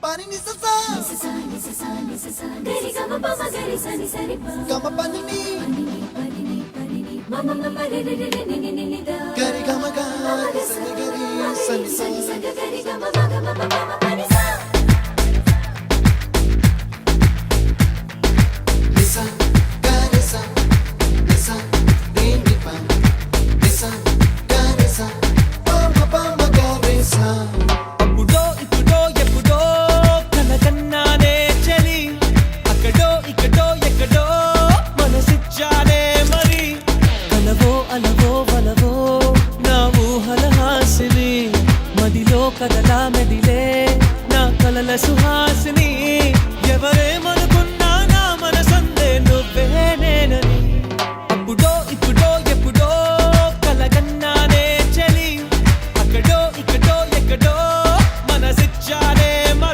pani ni sa sa gari ga ma pa ma gari sa ni pa ga ma pa ni ma ma ma re re re ni ni ni da gari ga ma ga sa ni gari sa ni sa gari ga ma ga ma pa ma pa ni sa ni sa gari sa ni sa ni pa ni sa gari sa pa ma gari sa కదలా మెదిలే నా కలల సుహాసిని ఎవరేమో